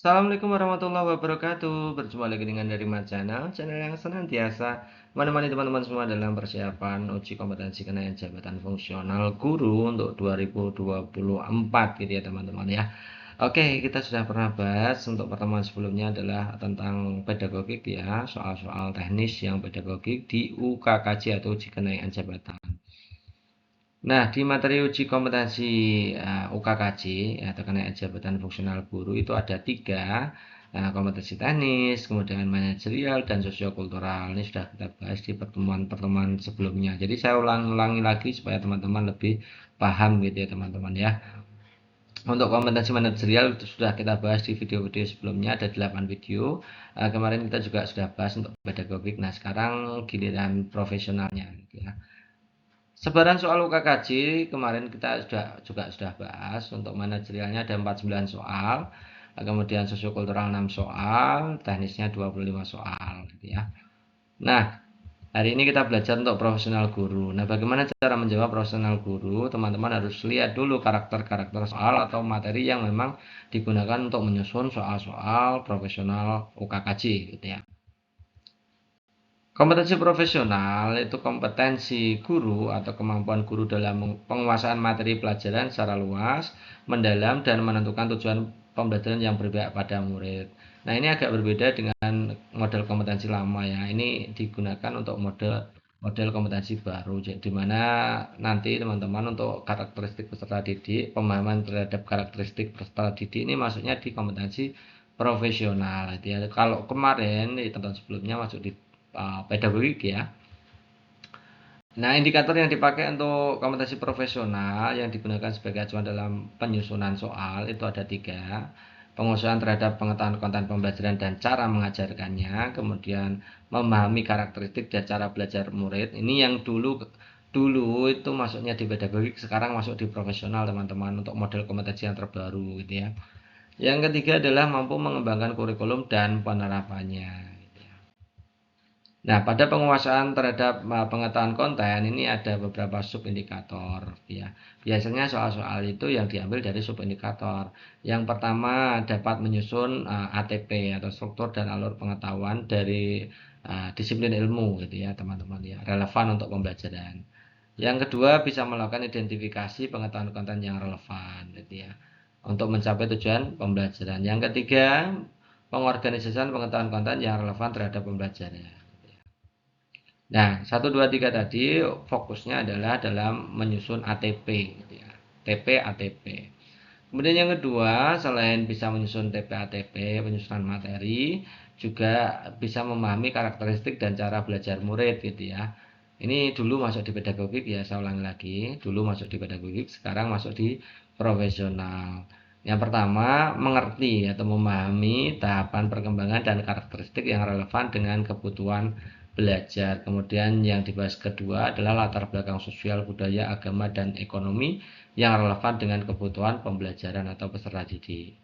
Assalamualaikum warahmatullahi wabarakatuh. Berjumpa lagi dengan dari channel yang senantiasa menemani teman-teman semua dalam persiapan uji kompetensi kenaikan jabatan fungsional guru untuk 2024 gitu ya teman-teman ya. Oke, kita sudah pernah bahas untuk pertemuan sebelumnya adalah tentang pedagogik ya, soal-soal teknis yang pedagogik di UKKJ atau uji kenaikan jabatan. Nah, di materi uji kompetensi UKKJ atau kenaikan jabatan fungsional guru itu ada tiga, kompetensi teknis, kemudian manajerial dan sosiokultural. Ini sudah kita bahas di pertemuan-pertemuan sebelumnya. Jadi saya ulangi lagi supaya teman-teman lebih paham gitu ya teman-teman ya. Untuk kompetensi manajerial itu sudah kita bahas di video-video sebelumnya, ada 8 video. Kemarin kita juga sudah bahas untuk pedagogik. Nah, sekarang giliran profesionalnya gitu ya. Sebaran soal UKKJ kemarin kita juga sudah bahas. Untuk manajerialnya ada 49 soal, kemudian sosiokultural 6 soal, teknisnya 25 soal gitu ya. Nah, hari ini kita belajar untuk profesional guru. Nah, bagaimana cara menjawab profesional guru? Teman-teman harus lihat dulu karakter-karakter soal atau materi yang memang digunakan untuk menyusun soal-soal profesional UKKJ gitu ya. Kompetensi profesional itu kompetensi guru atau kemampuan guru dalam penguasaan materi pelajaran secara luas, mendalam, dan menentukan tujuan pembelajaran yang berpihak pada murid. Nah, ini agak berbeda dengan model kompetensi lama ya. Ini digunakan untuk model kompetensi baru, di mana nanti teman-teman untuk karakteristik peserta didik, pemahaman terhadap karakteristik peserta didik ini maksudnya di kompetensi profesional. Ya. Kalau kemarin di tonton sebelumnya masuk di pedagogik ya. Nah, indikator yang dipakai untuk kompetensi profesional yang digunakan sebagai acuan dalam penyusunan soal itu ada tiga. Penguasaan terhadap pengetahuan konten pembelajaran dan cara mengajarkannya, kemudian memahami karakteristik dan cara belajar murid. Ini yang dulu itu masuknya di pedagogik, sekarang masuk di profesional teman-teman untuk model kompetensi yang terbaru gitu ya. Yang ketiga adalah mampu mengembangkan kurikulum dan penerapannya. Nah, pada penguasaan terhadap pengetahuan konten ini ada beberapa subindikator ya. Biasanya soal-soal itu yang diambil dari subindikator. Yang pertama dapat menyusun ATP atau struktur dan alur pengetahuan dari disiplin ilmu gitu ya, teman-teman ya, relevan untuk pembelajaran. Yang kedua bisa melakukan identifikasi pengetahuan konten yang relevan gitu ya untuk mencapai tujuan pembelajaran. Yang ketiga, pengorganisasian pengetahuan konten yang relevan terhadap pembelajaran. Nah, 1, 2, 3 tadi fokusnya adalah dalam menyusun ATP gitu ya. TP ATP. Kemudian yang kedua, selain bisa menyusun TP ATP, penyusunan materi, juga bisa memahami karakteristik dan cara belajar murid gitu ya. Ini dulu masuk di pedagogik ya, saya ulangi lagi. Dulu masuk di pedagogik, sekarang masuk di profesional. Yang pertama, mengerti atau memahami tahapan perkembangan dan karakteristik yang relevan dengan kebutuhan belajar. Kemudian yang dibahas kedua adalah latar belakang sosial, budaya, agama, dan ekonomi yang relevan dengan kebutuhan pembelajaran atau peserta didik.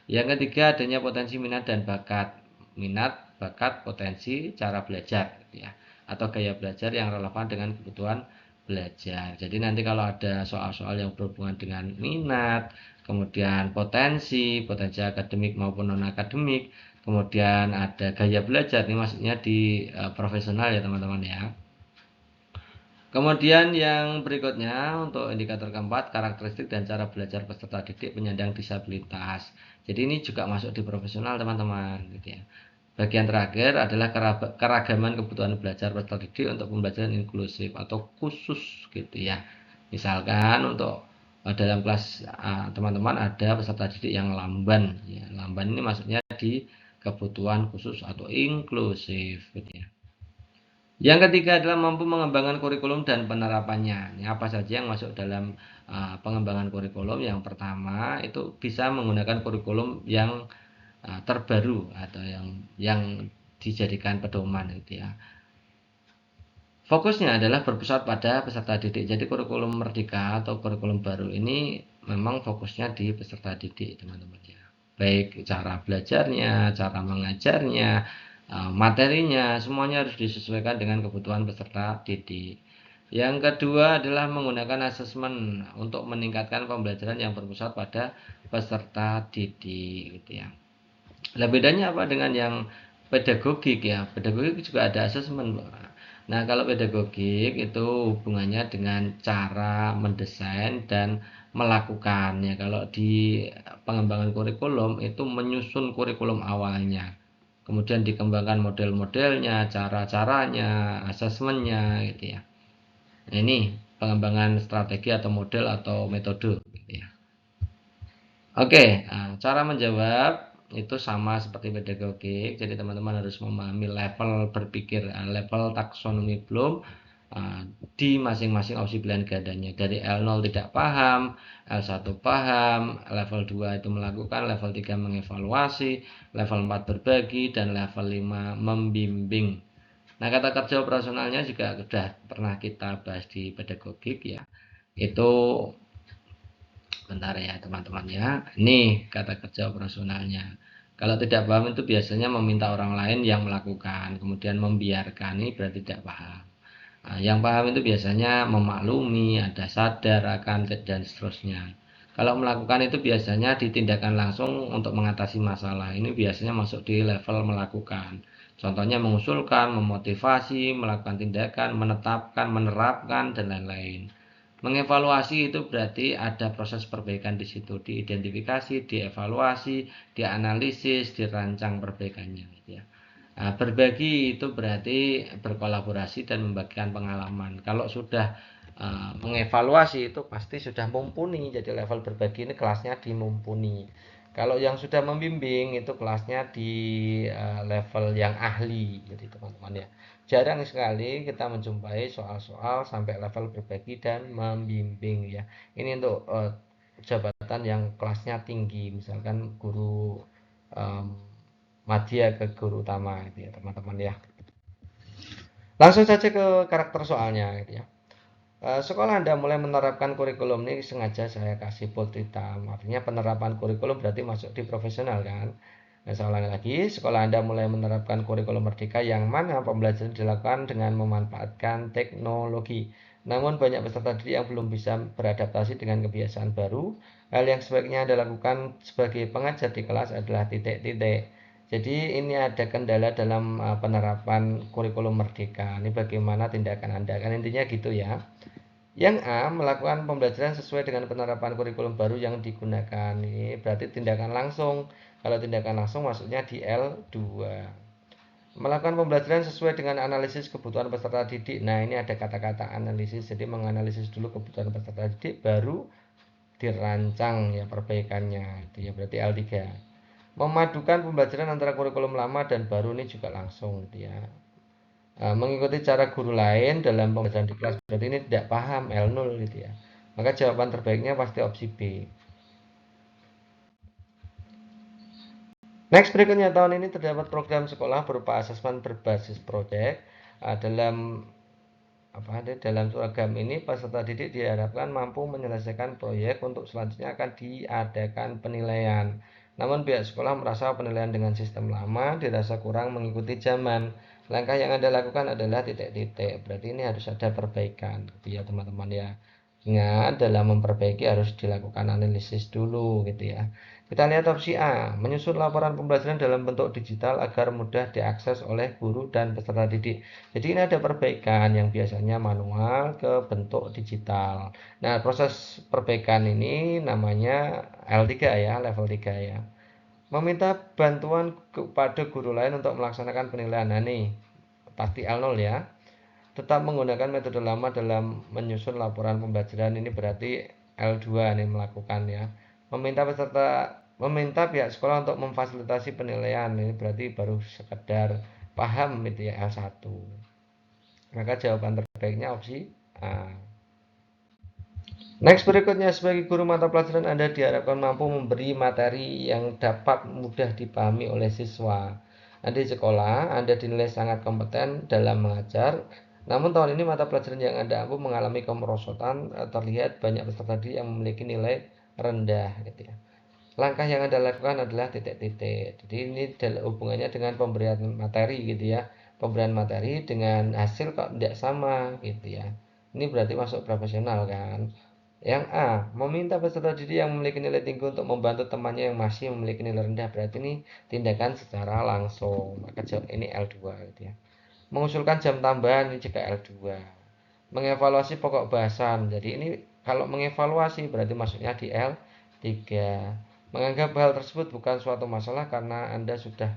Yang ketiga adanya potensi minat dan bakat. Minat, bakat, potensi, cara belajar ya. Atau gaya belajar yang relevan dengan kebutuhan belajar. Jadi nanti kalau ada soal-soal yang berhubungan dengan minat, kemudian potensi akademik maupun non akademik, kemudian ada gaya belajar, ini maksudnya di profesional ya teman-teman ya. Kemudian yang berikutnya untuk indikator keempat, karakteristik dan cara belajar peserta didik penyandang disabilitas. Jadi ini juga masuk di profesional teman-teman gitu ya. Bagian terakhir adalah keragaman kebutuhan belajar peserta didik untuk pembelajaran inklusif atau khusus gitu ya. Misalkan untuk dalam kelas teman-teman ada peserta didik yang lamban ya. Lamban ini maksudnya di kebutuhan khusus atau inklusif gitu ya. Yang ketiga adalah mampu mengembangkan kurikulum dan penerapannya. Ini apa saja yang masuk dalam pengembangan kurikulum? Yang pertama itu bisa menggunakan kurikulum yang terbaru atau yang dijadikan pedoman gitu ya. Fokusnya adalah berpusat pada peserta didik. Jadi kurikulum merdeka atau kurikulum baru ini memang fokusnya di peserta didik, teman-teman ya. Baik cara belajarnya, cara mengajarnya, materinya, semuanya harus disesuaikan dengan kebutuhan peserta didik. Yang kedua adalah menggunakan asesmen untuk meningkatkan pembelajaran yang berpusat pada peserta didik gitu ya. Nah, bedanya apa dengan yang pedagogik ya? Pedagogik juga ada asesmen. Nah, kalau pedagogik itu hubungannya dengan cara mendesain dan melakukan ya. Kalau di pengembangan kurikulum itu menyusun kurikulum awalnya. Kemudian dikembangkan model-modelnya, cara-caranya, asesmennya gitu ya. Nah, ini pengembangan strategi atau model atau metode gitu ya. Oke, cara menjawab itu sama seperti pedagogik. Jadi teman-teman harus memahami level berpikir, level taksonomi belum di masing-masing opsi pilihan gandanya. Dari L0 tidak paham, L1 paham, level 2 itu melakukan, level 3 mengevaluasi, level 4 berbagi, dan level 5 membimbing. Nah, kata kerja operasionalnya juga sudah pernah kita bahas di pedagogik ya. Itu bentar ya teman-teman ya. Ini kata kerja operasionalnya. Kalau tidak paham itu biasanya meminta orang lain yang melakukan, kemudian membiarkan, ini berarti tidak paham. Nah, yang paham itu biasanya memaklumi, ada sadar akan dan seterusnya. Kalau melakukan itu biasanya ditindakan langsung untuk mengatasi masalah. Ini biasanya masuk di level melakukan. Contohnya mengusulkan, memotivasi, melakukan tindakan, menetapkan, menerapkan, dan lain-lain. Mengevaluasi itu berarti ada proses perbaikan di situ, diidentifikasi, dievaluasi, dianalisis, dirancang perbaikannya gitu ya. Nah, berbagi itu berarti berkolaborasi dan membagikan pengalaman. Kalau sudah mengevaluasi itu pasti sudah mumpuni, jadi level berbagi ini kelasnya di mumpuni. Kalau yang sudah membimbing itu kelasnya di level yang ahli, jadi teman-teman ya. Jarang sekali kita menjumpai soal-soal sampai level berbagi dan membimbing ya. Ini untuk jabatan yang kelasnya tinggi, misalkan guru um, madya ke guru utama gitu ya teman-teman ya. Langsung saja ke karakter soalnya gitu ya. Sekolah Anda mulai menerapkan kurikulum ini sengaja saya kasih bold hitam. Artinya penerapan kurikulum berarti masuk di profesional kan. Nah, saya ulangi lagi, sekolah Anda mulai menerapkan kurikulum merdeka yang mana pembelajaran dilakukan dengan memanfaatkan teknologi. Namun banyak peserta didik yang belum bisa beradaptasi dengan kebiasaan baru. Hal yang sebaiknya Anda lakukan sebagai pengajar di kelas adalah titik-titik. Jadi ini ada kendala dalam penerapan kurikulum merdeka. Ini bagaimana tindakan Anda? Kan intinya gitu ya. Yang A, melakukan pembelajaran sesuai dengan penerapan kurikulum baru yang digunakan. Ini berarti tindakan langsung. Kalau tindakan langsung maksudnya di L2. Melakukan pembelajaran sesuai dengan analisis kebutuhan peserta didik. Nah, ini ada kata-kata analisis. Jadi menganalisis dulu kebutuhan peserta didik baru dirancang ya perbaikannya. Itu ya berarti L3. Memadukan pembelajaran antara kurikulum lama dan baru ini juga langsung gitu ya. Mengikuti cara guru lain dalam pembelajaran di kelas berarti ini tidak paham L0 gitu ya. Maka jawaban terbaiknya pasti opsi B. Next berikutnya tahun ini terdapat program sekolah berupa asesmen berbasis proyek. Dalam dalam program ini peserta didik diharapkan mampu menyelesaikan proyek untuk selanjutnya akan diadakan penilaian. Namun pihak sekolah merasa penilaian dengan sistem lama dirasa kurang mengikuti zaman. Langkah yang Anda lakukan adalah titik-titik. Berarti ini harus ada perbaikan, gitu ya teman-teman ya. Ingat dalam memperbaiki harus dilakukan analisis dulu, gitu ya. Kita lihat opsi A, menyusun laporan pembelajaran dalam bentuk digital agar mudah diakses oleh guru dan peserta didik. Jadi ini ada perbaikan yang biasanya manual ke bentuk digital. Nah, proses perbaikan ini namanya L3 ya, level 3 ya. Meminta bantuan kepada guru lain untuk melaksanakan penilaian. Nah, nih pasti L0 ya. Tetap menggunakan metode lama dalam menyusun laporan pembelajaran ini berarti L2 nih melakukan ya. Meminta pihak sekolah untuk memfasilitasi penilaian ini berarti baru sekedar paham itu ya L1. Maka jawaban terbaiknya opsi A. Next berikutnya, sebagai guru mata pelajaran Anda diharapkan mampu memberi materi yang dapat mudah dipahami oleh siswa. Di sekolah, Anda dinilai sangat kompeten dalam mengajar. Namun tahun ini mata pelajaran yang Anda ampu mengalami kemerosotan, terlihat banyak peserta didik yang memiliki nilai rendah gitu ya. Langkah yang Anda lakukan adalah titik-titik. Jadi ini hubungannya dengan pemberian materi gitu ya. Pemberian materi dengan hasil kok tidak sama gitu ya. Ini berarti masuk profesional kan. Yang A, meminta peserta didik yang memiliki nilai tinggi untuk membantu temannya yang masih memiliki nilai rendah. Berarti ini tindakan secara langsung. Maka jawab ini L2 gitu ya. Mengusulkan jam tambahan ini juga L2. Mengevaluasi pokok bahasan. Jadi ini kalau mengevaluasi berarti masuknya di L3. Menganggap hal tersebut bukan suatu masalah karena Anda sudah.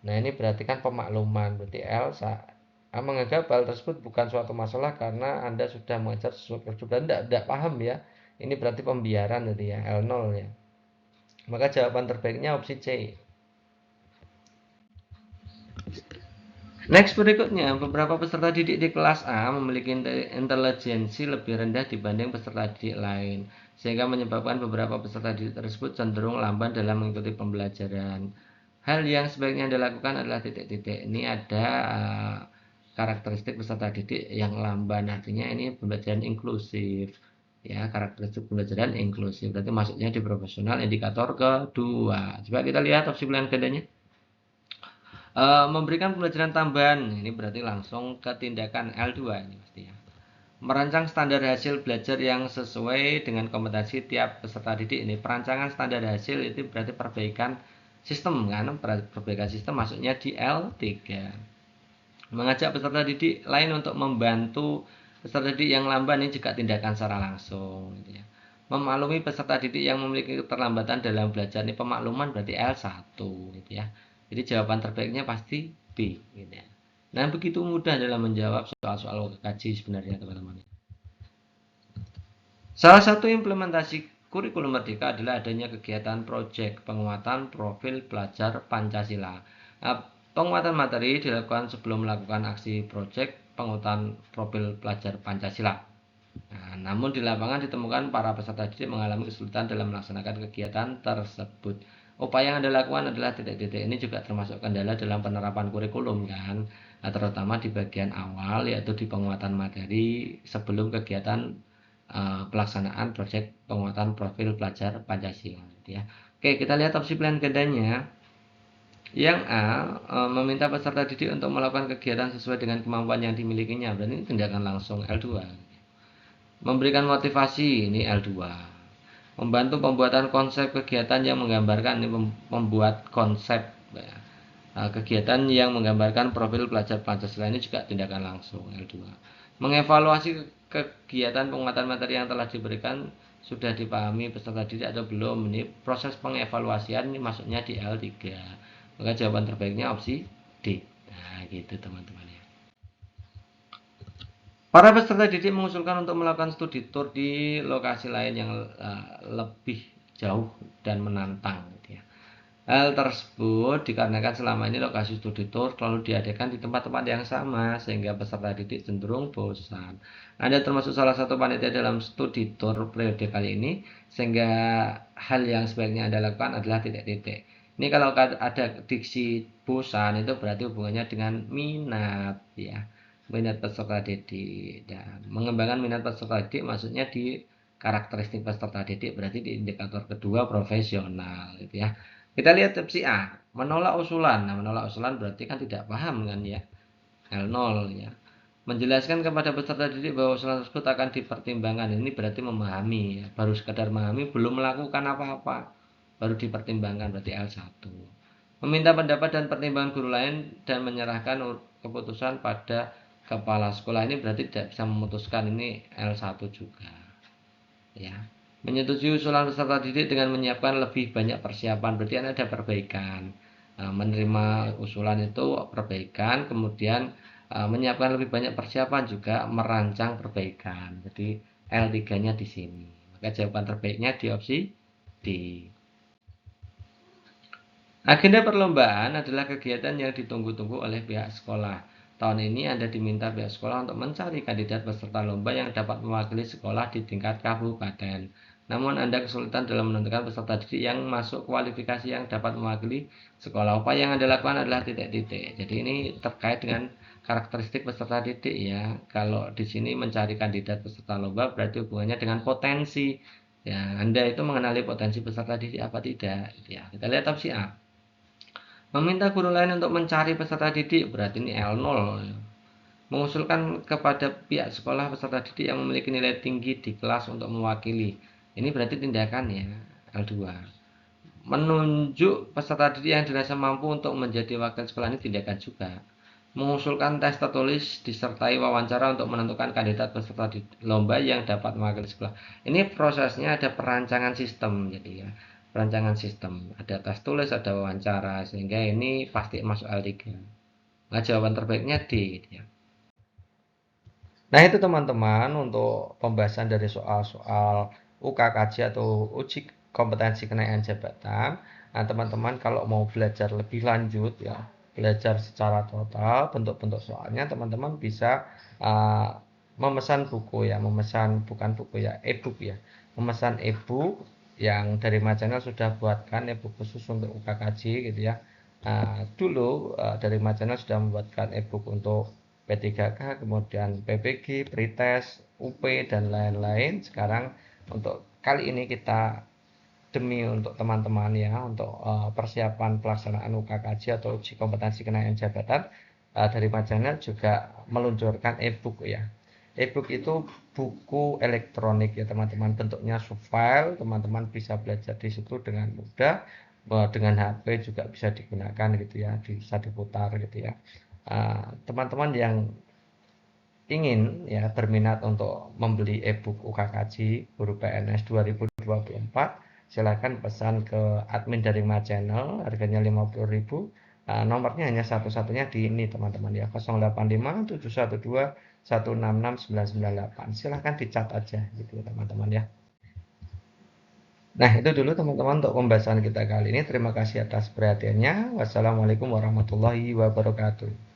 Nah, ini berarti kan pemakluman. Berarti menganggap hal tersebut bukan suatu masalah karena Anda sudah mengajar sesuai prosedur dan tidak paham ya. Ini berarti pembiaran tadi ya, L0 ya. Maka jawaban terbaiknya opsi C. Next berikutnya, beberapa peserta didik di kelas A memiliki intelijensi lebih rendah dibanding peserta didik lain, sehingga menyebabkan beberapa peserta didik tersebut cenderung lamban dalam mengikuti pembelajaran. Hal yang sebaiknya dilakukan adalah titik-titik. Ini ada karakteristik peserta didik yang lamban, artinya ini pembelajaran inklusif. Ya, karakteristik pembelajaran inklusif. Berarti masuknya di profesional indikator kedua. Coba kita lihat opsi pilihan gandanya. Memberikan pembelajaran tambahan, ini berarti langsung ke tindakan L2 ini pasti ya. Merancang standar hasil belajar yang sesuai dengan kompetensi tiap peserta didik. Ini perancangan standar hasil itu berarti perbaikan sistem kan, perbaikan sistem masuknya di L3. Mengajak peserta didik lain untuk membantu peserta didik yang lamban ini juga tindakan secara langsung gitu ya. Memaklumi peserta didik yang memiliki keterlambatan dalam belajar, ini pemakluman berarti L1 gitu ya. Jadi jawaban terbaiknya pasti B gitu ya. Nah, begitu mudah dalam menjawab soal-soal kaji sebenarnya teman-teman. Salah satu implementasi kurikulum Merdeka adalah adanya kegiatan proyek penguatan profil pelajar Pancasila. Nah, penguatan materi dilakukan sebelum melakukan aksi proyek penguatan profil pelajar Pancasila. Nah, namun di lapangan ditemukan para peserta didik mengalami kesulitan dalam melaksanakan kegiatan tersebut. Upaya yang Anda lakukan adalah titik-titik ini juga termasuk kendala dalam penerapan kurikulum kan. Nah, terutama di bagian awal yaitu di penguatan materi sebelum kegiatan pelaksanaan proyek penguatan profil pelajar Pancasila gitu ya. Oke, kita lihat opsi pilihan gandanya. Yang A, meminta peserta didik untuk melakukan kegiatan sesuai dengan kemampuan yang dimilikinya. Berarti ini tindakan langsung L2. Memberikan motivasi, ini L2. Membantu pembuatan konsep kegiatan yang menggambarkan, ini membuat konsep ya. Kegiatan yang menggambarkan profil pelajar Pancasila, ini juga tindakan langsung L2. Mengevaluasi kegiatan penguatan materi yang telah diberikan sudah dipahami peserta didik atau belum. Ini proses pengevaluasian ini masuknya di L3. Maka jawaban terbaiknya opsi D. Nah, gitu teman-teman ya. Para peserta didik mengusulkan untuk melakukan studi tour di lokasi lain yang lebih jauh dan menantang gitu ya. Hal tersebut dikarenakan selama ini lokasi studi tour selalu diadakan di tempat-tempat yang sama sehingga peserta didik cenderung bosan. Anda termasuk salah satu panitia dalam studi tour periode kali ini sehingga hal yang sebaiknya Anda lakukan adalah titik-titik. Ini kalau ada diksi bosan itu berarti hubungannya dengan minat ya. Minat peserta didik dan mengembangkan minat peserta didik maksudnya di karakteristik peserta didik berarti di indikator kedua profesional gitu ya. Kita lihat opsi A, menolak usulan. Nah, menolak usulan berarti kan tidak paham kan ya. L0 ya. Menjelaskan kepada peserta didik bahwa usulan tersebut akan dipertimbangkan. Ini berarti memahami ya. Baru sekedar memahami, belum melakukan apa-apa. Baru dipertimbangkan berarti L1. Meminta pendapat dan pertimbangan guru lain dan menyerahkan keputusan pada kepala sekolah, ini berarti tidak bisa memutuskan, ini L1 juga. Ya. Menyetujui usulan peserta didik dengan menyiapkan lebih banyak persiapan, berarti ada perbaikan. Menerima usulan itu perbaikan, kemudian menyiapkan lebih banyak persiapan juga merancang perbaikan. Jadi L3-nya di sini. Maka jawaban terbaiknya di opsi D. Agenda perlombaan adalah kegiatan yang ditunggu-tunggu oleh pihak sekolah. Tahun ini Anda diminta pihak sekolah untuk mencari kandidat peserta lomba yang dapat mewakili sekolah di tingkat kabupaten. Namun Anda kesulitan dalam menentukan peserta didik yang masuk kualifikasi yang dapat mewakili sekolah. Upaya yang Anda lakukan adalah titik-titik. Jadi ini terkait dengan karakteristik peserta didik ya. Kalau di sini mencari kandidat peserta lomba berarti hubungannya dengan potensi. Ya, Anda itu mengenali potensi peserta didik apa tidak. Ya, kita lihat opsi A. Meminta guru lain untuk mencari peserta didik berarti ini L0. mengusulkan kepada pihak sekolah peserta didik yang memiliki nilai tinggi di kelas untuk mewakili. Ini berarti tindakan ya, L2. Menunjuk peserta didik yang dirasa mampu untuk menjadi wakil sekolah, ini tindakan juga. Mengusulkan tes tertulis disertai wawancara untuk menentukan kandidat peserta lomba yang dapat mewakili sekolah. Ini prosesnya ada perancangan sistem, jadi ya perancangan sistem, ada tes tulis, ada wawancara, sehingga ini pasti masuk L3. Nah, jawaban terbaiknya D gitu ya. Nah, itu teman-teman untuk pembahasan dari soal-soal UKKJ atau uji kompetensi kenaikan jabatan. Nah, teman-teman kalau mau belajar lebih lanjut ya, belajar secara total bentuk-bentuk soalnya, teman-teman bisa memesan buku ya, memesan bukan buku ya, e-book ya. Memesan e-book yang dari Channel sudah buatkan e-book khusus untuk UKKJ gitu ya. Dulu dari Channel sudah membuatkan e-book untuk P3K, kemudian PPG, Pretest, UP, dan lain-lain. Sekarang untuk kali ini kita demi untuk teman-teman ya, untuk persiapan pelaksanaan UKKJ atau uji kompetensi kenaikan jabatan, dari Channel juga meluncurkan e-book ya. E-book itu buku elektronik ya teman-teman, bentuknya file, teman-teman bisa belajar di situ dengan mudah, dengan HP juga bisa digunakan gitu ya, bisa diputar gitu ya. Teman-teman yang ingin ya berminat untuk membeli e-book UKKJ Guru PNS 2024, silakan pesan ke admin dari Channel, harganya 50.000. Nomornya hanya satu-satunya di ini teman-teman ya, 085 712 166 998. Silahkan dicat aja gitu teman-teman ya. Nah, itu dulu teman-teman untuk pembahasan kita kali ini. Terima kasih atas perhatiannya. Wassalamualaikum warahmatullahi wabarakatuh.